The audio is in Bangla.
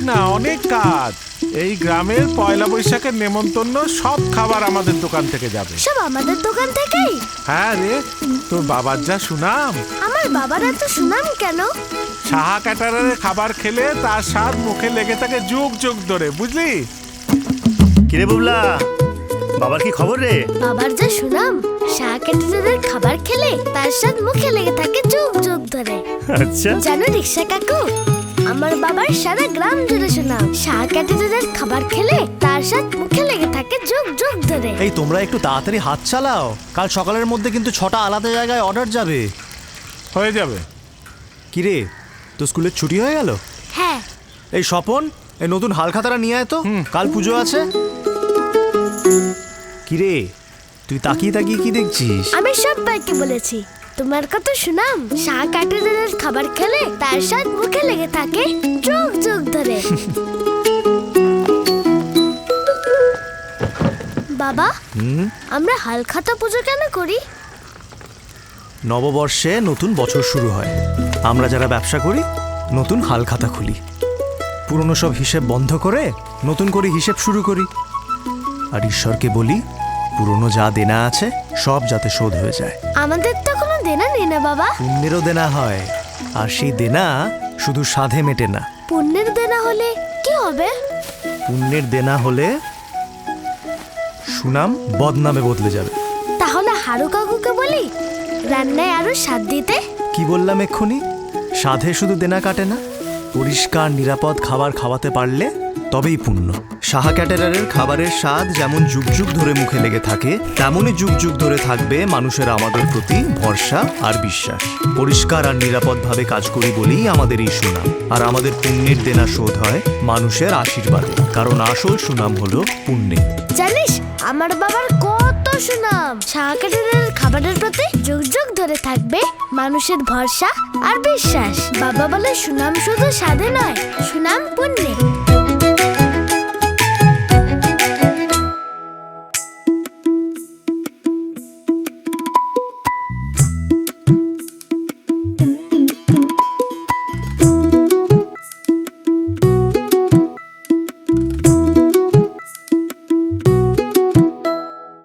না, অনেক কাজ। এই গ্রামের পয়লা বৈশাখের নেমন্তন্ন সব খাবার আমাদের দোকান থেকে যাবে। সব আমাদের দোকান থেকেই? হ্যাঁ রে, তোর বাবার যা সুনাম। আমার বাবার এত সুনাম কেন? সাহা ক্যাটারারের খাবার খেলে তার স্বাদ মুখে লেগে থাকে যুগ যুগ ধরে, বুঝলি? কিরে বুবলা, বাবার কি খবর রে? বাবার যা সুনাম, শাহ ক্যাটারারের খাবার খেলে তার স্বাদ মুখে লেগে থাকে যুগ যুগ ধরে। আচ্ছা, জানো রিক্সা কাকু, আমার বাবার সারা গ্রাম জুড়ে সুনাম। শাহ ক্যাটারারের খাবার খেলে তার স্বাদ মুখে লেগে থাকে যুগ যুগ ধরে। এই তোমরা একটু তাড়াতাড়ি হাত চালাও, কাল সকালের মধ্যে কিন্তু 6টা আলাদা জায়গায় অর্ডার যাবে। হয়ে যাবে। কিরে, তো স্কুলের ছুটি হয়ে গেল? হ্যাঁ। এই স্বপন, এই নতুন হালখাতাটা নিয়ে আয় তো, কাল পুজো আছে। কিরে, তুই তাকিয়ে তাকিয়ে কি দেখছিস? আমি সবাইকে বলেছি তোমার কত সুনাম। শাহ ক্যাটারারের খাবার খেলে তার স্বাদ মুখে লেগে থাকে যুগ যুগ ধরে। বাবা, আমরা হালখাতা পুজো কেন করি? নববর্ষে নতুন বছর শুরু হয়, আমরা যারা ব্যবসা করি নতুন হালখাতা খুলি, পুরনো সব হিসেব বন্ধ করে নতুন করে হিসেব শুরু করি, আর ঈশ্বরকে বলি পুরনো যা দেনা আছে সব যাতে শোধ হয়ে যায়। আমাদের তো কোনো দেনা নেই না বাবা। পুণ্যেরও দেনা হয়, আর সেই দেনা শুধু সাধে মেটে না। পুণ্যের দেনা হলে কি হবে? পুণ্যের দেনা হলে সুনাম বদনামে বদলে যাবে। তাহলে হারু কাকুকে বলি রান্নায় আরো স্বাদ দিতে। কি বললাম এক্ষুনি? সাধে শুধু দেনা কাটে না, পরিষ্কার নিরাপদ খাবার খাওয়াতে পারলে তবেই পুণ্য। সাহা ক্যাটারারের খাবারের স্বাদ যেমন যুগ যুগ ধরে মুখে লেগে থাকে, তেমনই যুগ যুগ ধরে থাকবে মানুষের আমাদের প্রতি ভরসা আর বিশ্বাস। পরিষ্কার আর নিরাপদভাবে কাজ করি বলেই আমাদের এই সুনাম, আর আমাদের পুণ্যের দেনা শোধ হয় মানুষের আশীর্বাদে, কারণ আসল সুনাম হলো পুণ্যে। জানিস আমার বাবার কত সুনাম। শাহ ক্যাটারারের খাবারের প্রতি যুগ যুগ ধরে থাকবে মানুষের ভরসা আর বিশ্বাস। বাবা বলে সুনাম শুধু স্বাদে নয়, সুনাম পুণ্যে।